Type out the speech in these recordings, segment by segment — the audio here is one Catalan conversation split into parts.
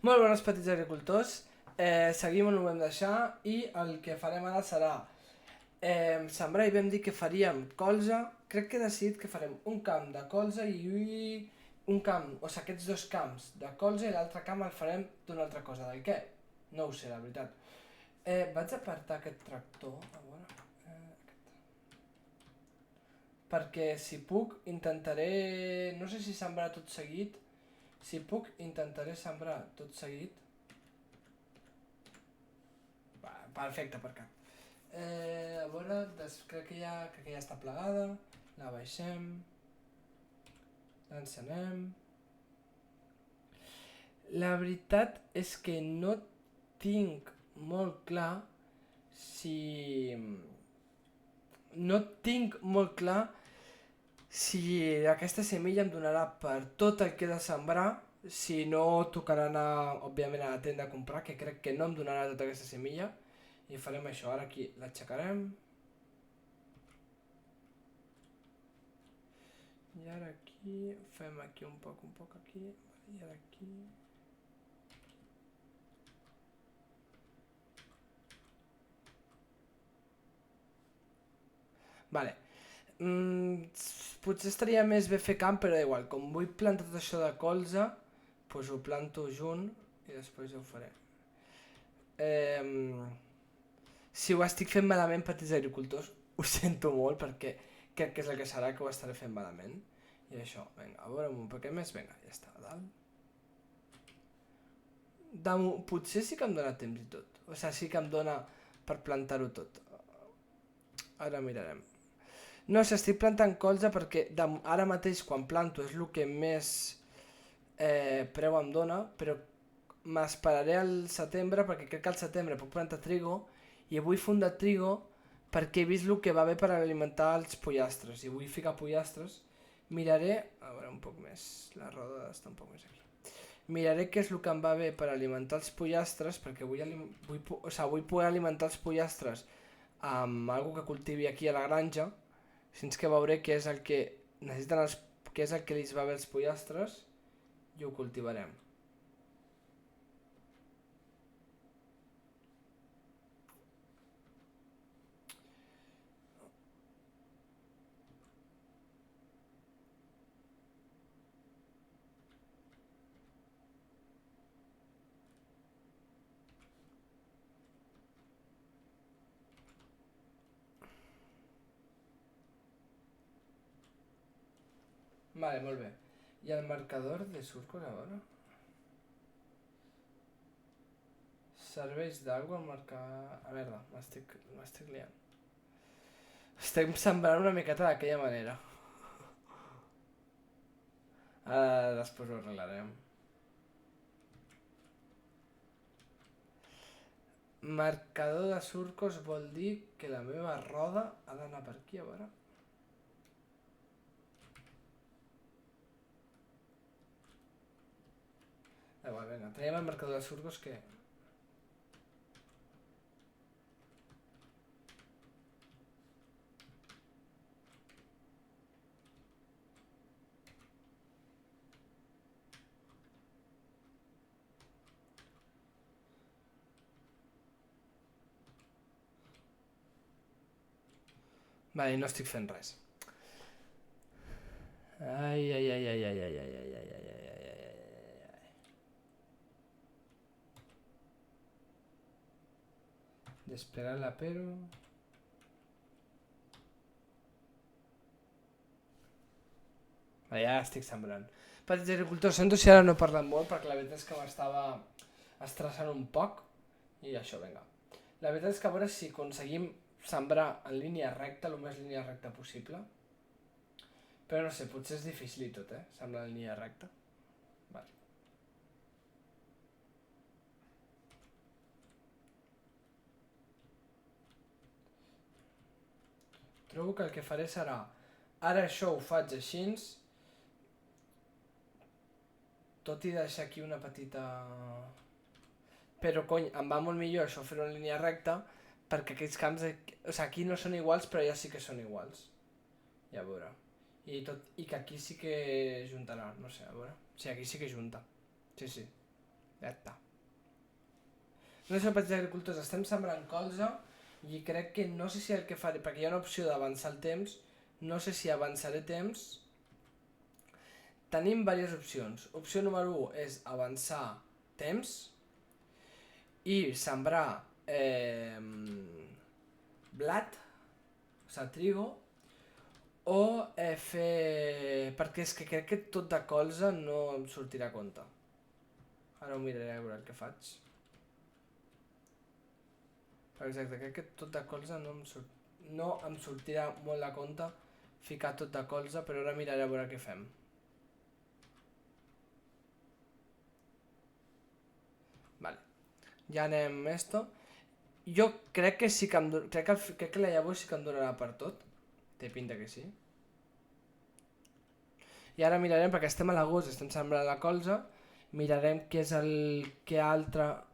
Molt bones, petits agricultors. Seguim on ho vam deixar i el que farem ara serà sembrar, i vam dir que faríem colza. Crec que he decidit que farem un camp de colza i un camp, o sigui, aquests dos camps de colza, i l'altre camp el farem d'una altra cosa. De què? No ho sé, la veritat. Vaig apartar aquest tractor, a veure, perquè si puc intentaré, no sé si sembrar tot seguit. Si puc intentaré sembrar tot seguit. Perfecte, per cap. A veure, crec que ja està plegada. La baixem. L'encenem. La veritat és que no tinc molt clar si... No tinc molt clar si aquesta semilla em donarà per tot el que he de sembrar. Si no, tocarà anar, òbviament, a la tenda a comprar, que crec que no em donarà tota aquesta semilla. I farem això. Ara aquí l'aixecarem. I ara aquí, fem aquí un poc aquí. I ara aquí. Vale. Potser estaria més bé fer camp, però igual, com vull plantar tot això de colza, doncs ho planto junt i després ja ho faré. Si ho estic fent malament, petits agricultors, ho sento molt perquè crec que és el que serà, que ho estaré fent malament. I això, vinga, a veure un poquet més, vinga, ja està, a dalt. Potser sí que em dóna temps i tot, o sigui, sí que em dóna per plantar-ho tot. Ara mirarem. No sé, estic plantant colza perquè ara mateix quan planto és el que més preu em dóna, però m'esperaré al setembre perquè crec que al setembre puc plantar trigo i vull fundar trigo perquè he vist el que va bé per alimentar els pollastres i vull ficar pollastres. Miraré, a veure un poc més, la roda està un poc més aquí. Miraré què és el que em va bé per alimentar els pollastres perquè vull poder alimentar els pollastres amb algo que cultivi aquí a la granja, fins que veuré què és el que necessiten què és el que li va bé als pollastres i ho cultivarem. Vale, molt bé. I el marcador de surcos, a veure. Serveix d'algú el marcar... A veure, m'estic liant. Estem sembrant una miqueta d'aquella manera. Ara després ho arreglarem. Marcador de surcos vol dir que la meva roda ha d'anar per aquí, a veure. Igual, vinga, traiem el marcador de surcos que... Vale, no estic fent res. Ai, ai, ai, ai, ai, ai, ai, ai, ai, ai, ai, ai, ai, ai. Despegar-la, però... Ja estic sembrant. Petits agricultors, sento si ara no he parlat molt perquè la veritat és que m'estava estressant un poc i això, vinga. La veritat és que a veure si aconseguim sembrar en línia recta, el més línia recta possible. Però no sé, potser és difícil i tot, sembrar en línia recta. Vale. Trobo que el que faré serà... Ara això ho faig així, tot i deixar aquí una petita... Però cony, em va molt millor això fer-ho en línia recta perquè aquests camps, o sigui, aquí no són iguals però ja sí que són iguals. Ja a veure. I que aquí sí que juntarà, no sé, a veure. Sí, aquí sí que junta. Sí, ja està. No sé, petits agricultors, estem sembrant colza i crec que no sé si el que faré, perquè hi ha una opció d'avançar el temps, no sé si avançaré temps. Tenim diverses opcions. Opció número 1 és avançar temps i sembrar blat, o sigui, trigo, o fer... perquè és que crec que tot de colza no em sortirà a compte. Ara ho miraré a veure el que faig. Exacte, crec que tot de colza no em sortirà molt a compte ficar tot de colza, però ara miraré a veure què fem. Vale, ja anem esto. Jo crec que sí que crec que la llavor sí que em donarà per tot. Té pinta que sí. I ara mirarem, perquè estem a l'agost, estem sembrant la colza, mirarem què és el que altre...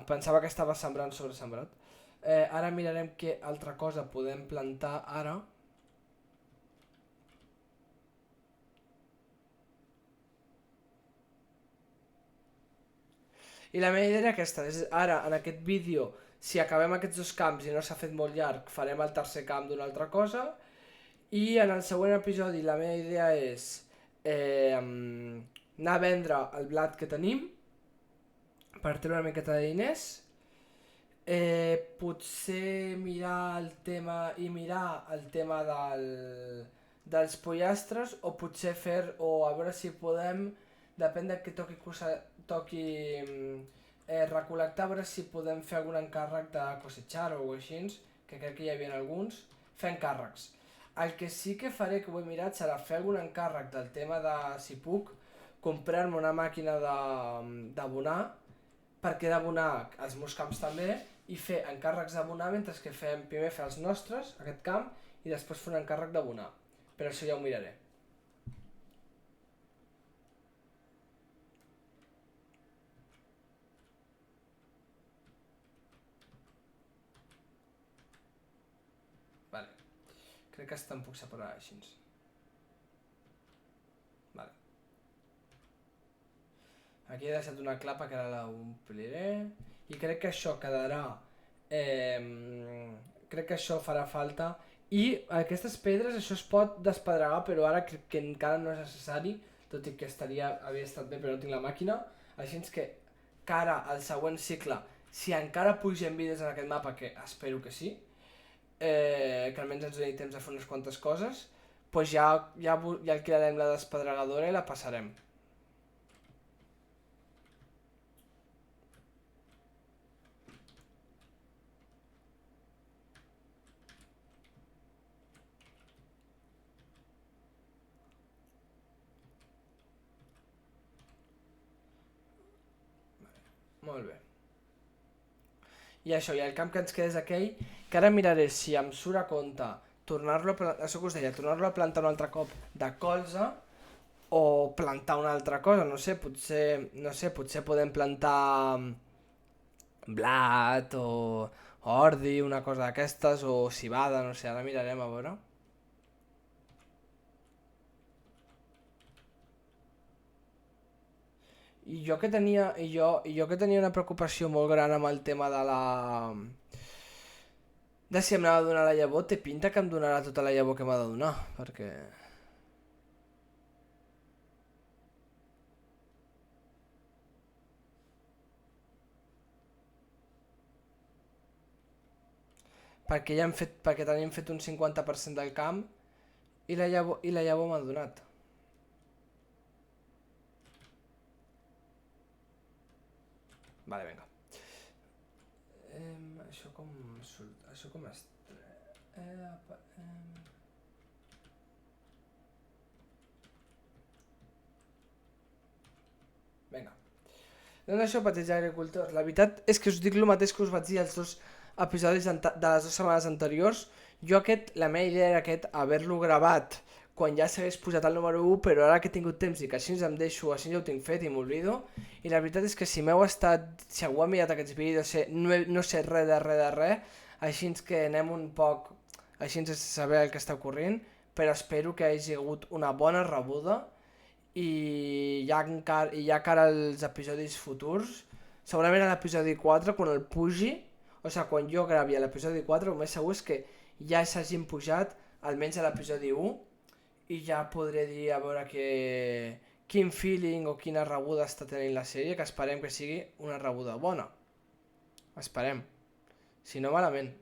Pensava que estava sembrant sobre sembrat. Ara mirarem què altra cosa podem plantar ara. I la meva idea era aquesta, és ara en aquest vídeo, si acabem aquests dos camps i no s'ha fet molt llarg, farem el tercer camp d'una altra cosa, i en el següent episodi la meva idea és anar a vendre el blat que tenim per treure una miqueta de diners, potser mirar el tema dels pollastres, o potser a veure si podem, depèn de què toqui recol·lectar, a veure si podem fer algun encàrrec de cosechar o així, que crec que hi havia alguns, fer encàrrecs. El que sí que faré, que ho he mirat, serà fer algun encàrrec del tema de si puc comprar-me una màquina d'abonar, perquè d'abonar els meus camps també, i fer encàrrecs d'abonar mentre que primer fer els nostres, aquest camp, i després fer un encàrrec d'abonar. Però això ja ho miraré. Vale. Crec que està em puc separar així. Vale. Aquí he deixat una clapa que ara la ompliré. I crec que això quedarà... crec que això farà falta. I aquestes pedres, això es pot despedregar, però ara crec que encara no és necessari, tot i que havia estat bé, però no tinc la màquina. Així que cara al següent cicle, si encara pugem vídeos en aquest mapa, que espero que sí, que almenys ens doni temps de fer unes quantes coses, doncs ja alquilarem la despedregadora i la passarem. Molt bé. I això, i el camp que ens queda és aquell, que ara miraré si em surt a compte tornar-lo a plantar un altre cop de colza, o plantar una altra cosa, no sé, potser podem plantar blat o ordi, una cosa d'aquestes, o civada, no sé, ara mirarem a veure. I jo que tenia una preocupació molt gran amb el tema de si em anava a donar la llavor, té pinta que em donarà tota la llavor que m'ha de donar, perquè... perquè tenim fet un 50% del camp i la llavor m'ha donat. Vale, vinga. Això com surt? Això com és? Vinga. Doncs això, petits agricultors. La veritat és que us dic el mateix que us vaig dir als dos episodis de les 2 setmanes anteriors. La meva idea era haver-lo gravat quan ja s'hagués posat el número 1, però ara que he tingut temps i que així em deixo, així ja ho tinc fet i m'oblido. I la veritat és que si m'heu estat, si algú ha mirat aquests vídeos, no sé res de res, així que anem un poc, així sense saber el que està ocorrent, però espero que hagi hagut una bona rebuda i ja cara als episodis futurs Segurament a l'episodi 4, quan el pugi, o sigui, quan jo gravi a l'episodi 4, el més segur és que ja s'hagin pujat almenys a l'episodi 1 i ja podré dir a veure quin feeling o quina rebuda està tenint la sèrie, que esperem que sigui una rebuda bona. Esperem. Si no, malament.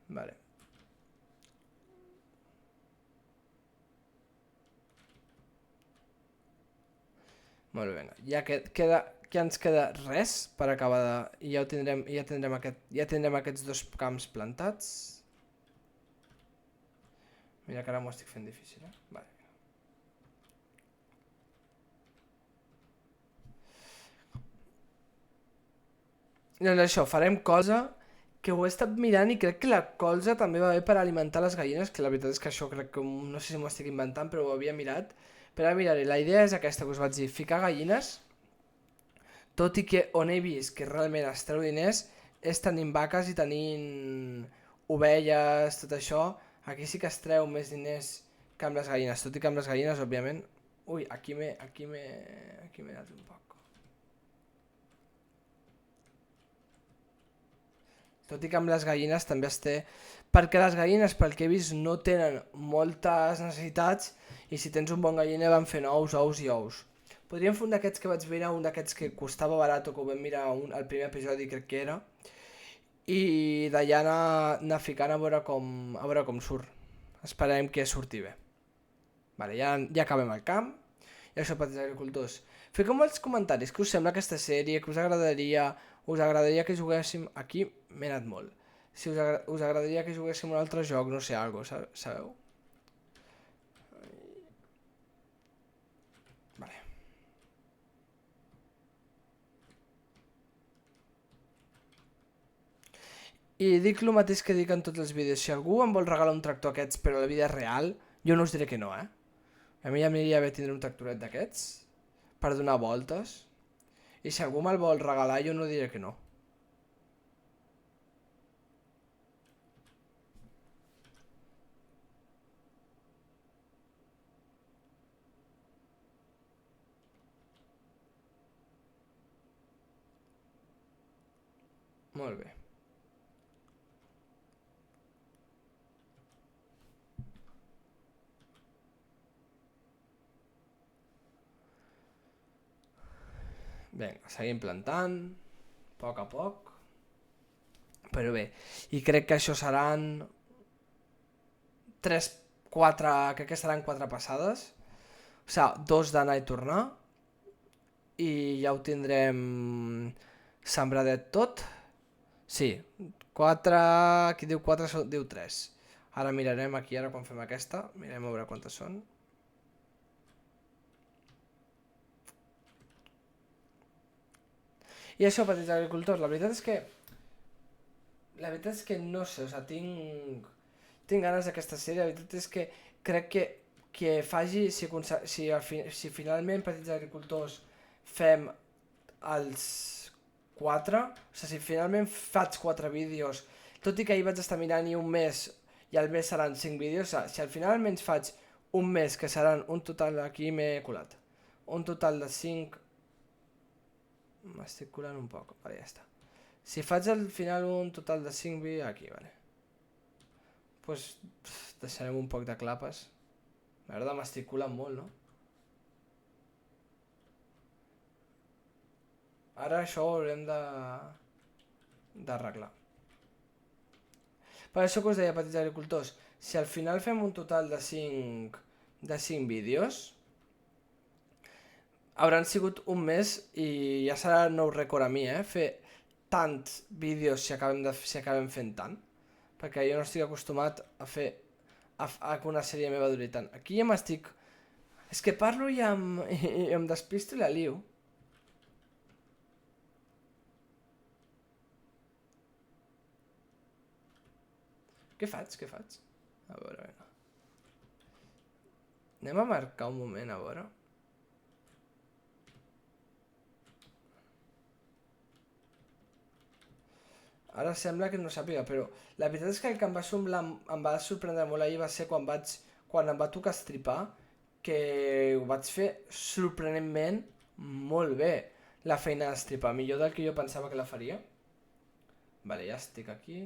Vale. Molt bé, vinga. Ja ens queda res per acabar de... I ja tindrem aquests dos camps plantats. Mira que ara m'ho estic fent difícil, Vale. Doncs això, farem colza, que ho he estat mirant i crec que la colza també va bé per alimentar les gallines, que la veritat és que això crec que no sé si m'ho estic inventant, però ho havia mirat. Però ara miraré, la idea és aquesta que us vaig dir, ficar gallines, tot i que on he vist que realment es treu diners és tenint vaques i tenint ovelles, tot això, aquí sí que es treu més diners que amb les gallines, tot i que amb les gallines, òbviament... Ui, aquí m'he anat un poc. Tot i que amb les gallines també es té... Perquè les gallines, pel que he vist, no tenen moltes necessitats i si tens un bon galliner van fent ous i ous. Podríem fer un d'aquests que vaig mirar, un d'aquests que costava barat o que ho vam mirar al primer episodi, crec que era, i d'allà anar ficant a veure com surt. Esperem que surti bé. Vale, ja acabem el camp. I això, petits agricultors. Fiqueu als comentaris què us sembla aquesta sèrie, que us agradaria que juguéssim... Aquí m'he anat molt. Si us agradaria que juguéssim un altre joc, no sé, sabeu? Vale. I dic el mateix que dic en tots els vídeos. Si algú em vol regalar un tractor aquests, però a la vida real, jo no us diré que no, A mi ja m'aniria bé tindre un tractoret d'aquests per donar voltes. I si algú me'l vol regalar, jo no diré que no. Molt bé. Vinga, seguim plantant, a poc. Però bé, i crec que això seran 4, crec que seran 4 passades. O sigui, 2 d'anar i tornar. I ja ho tindrem sembradet tot. Sí, 4, qui diu 4 diu 3. Ara mirarem aquí, ara quan fem aquesta, mirem a veure quantes són. I això, petits agricultors, la veritat és que no sé, o sigui, tinc ganes d'aquesta sèrie, la veritat és que crec que faci, si finalment, petits agricultors, fem els 4, o sigui, si finalment faig 4 vídeos, tot i que ahir vaig estar mirant i un mes, i al mes seran 5 vídeos, o sigui, si al final almenys faig un mes, que seran un total, aquí m'he colat, un total de 5... M'estic colant un poc, vale, ja està. Si faig al final un total de 5 vídeos, aquí, vale. Pues deixarem un poc de clapes. La veritat m'estic colant molt, no? Ara això ho haurem d'arreglar. Per això que us deia, petits agricultors, si al final fem un total de 5 vídeos, hauran sigut un mes i ja serà nou rècord a mi, fer tants vídeos si acabem fent tant. Perquè jo no estic acostumat a fer que una sèrie meva duri tant. Aquí ja m'estic... És que parlo i em despisto i la lio. Què faig? A veure, vinga. Anem a marcar un moment, a veure. Ara sembla que no sàpiga, però la veritat és que el que em va sorprendre molt ahir va ser quan vaig quan em va tocar estripar, que ho vaig fer sorprenentment molt bé, la feina d'estripar, millor del que jo pensava que la faria. Vale, ja estic aquí.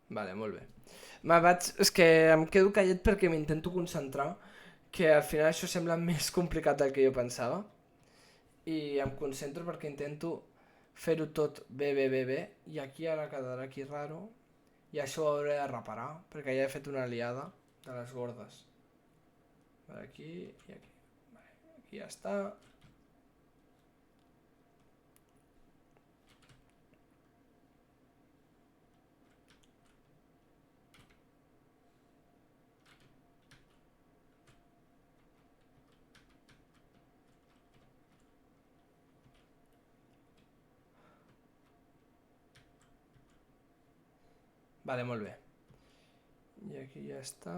Vale, molt bé. És que em quedo callat perquè m'intento concentrar, que al final això sembla més complicat del que jo pensava. I em concentro perquè intento fer-ho tot bé, i aquí ara quedarà aquí raro, i això ho hauré de reparar, perquè ja he fet una liada de les gordes. Vale, aquí i aquí. Vale, aquí ja està. Vale, molt bé. I aquí ja està.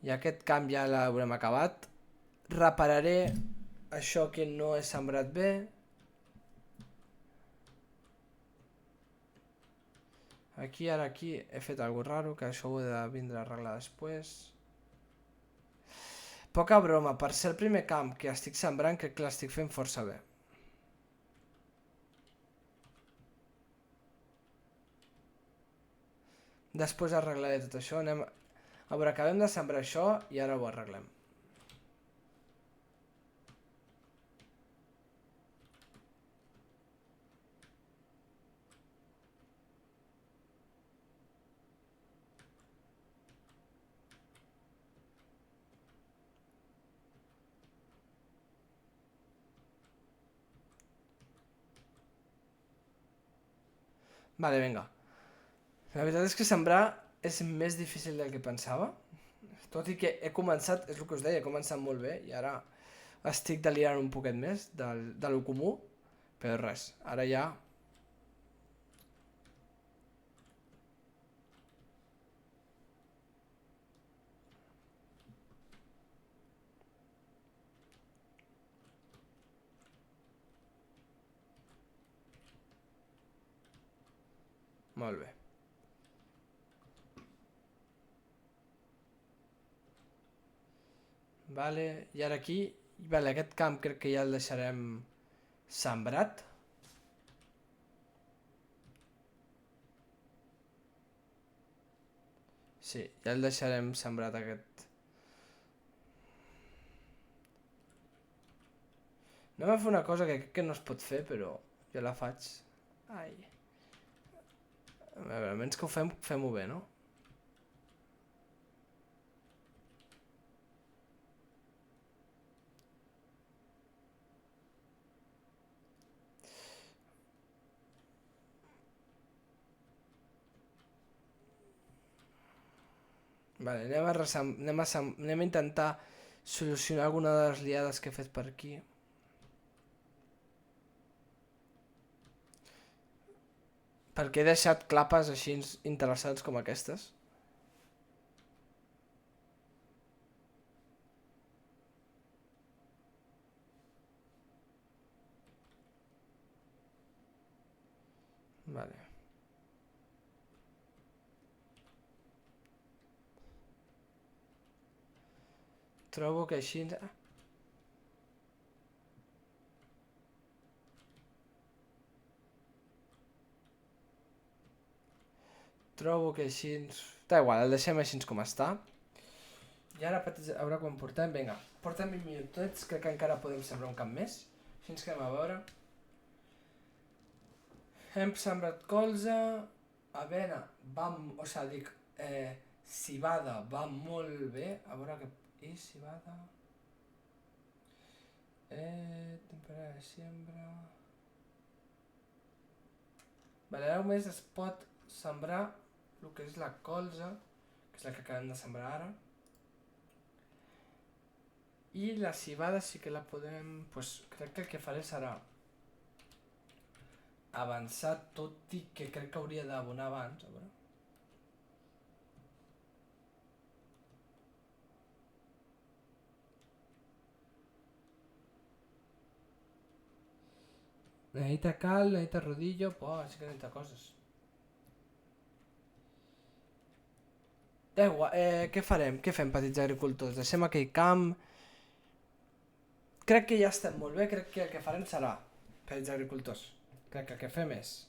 I aquest camp ja l'haurem acabat. Repararé això que no he sembrat bé. Aquí, ara aquí, he fet alguna raro, que això ho he de vindre a arreglar després. Poca broma, per ser el primer camp que estic sembrant, crec que l'estic fent força bé. Després arreglaré tot això, anem... A veure, acabem de sembrar això i ara ho arreglem. Vale, vinga. La veritat és que sembrar és més difícil del que pensava. Tot i que he començat, és el que us deia, he començat molt bé i ara estic delirant un poquet més de lo comú, però res, ara ja... Molt bé. Vale, i ara aquí... Vale, aquest camp crec que ja el deixarem sembrat. Sí, ja el deixarem sembrat aquest. Anem a fer una cosa que crec que no es pot fer, però jo la faig. Ai. A veure, almenys que ho fem-ho bé, no? Vale, anem a intentar solucionar alguna de les liades que he fet per aquí. Perquè he deixat clapes així interessants com aquestes. Vale. Trobo que així... Trobo que així... Da igual, el deixem així com està. I ara, petits, a veure quan portem. Vinga, portem 20 minutets, crec que encara podem sembrar un camp més. Així ens quedem a veure. Hem sembrat colza, avena, o sigui, dic, cibada va molt bé. A veure que... I cibada... temporada de siembra... Vale, ara només es pot sembrar el que és la colza, que és la que acabem de sembrar ara. I la civada sí que la podem... Pues crec que el que faré serà avançar, tot i que crec que hauria d'abonar abans, a veure. Necessita cal, necessita rodillo, pues sí que necessita coses. Què farem? Què fem, petits agricultors? Deixem aquell camp... Crec que ja estem molt bé, crec que el que farem serà, petits agricultors, crec que el que fem és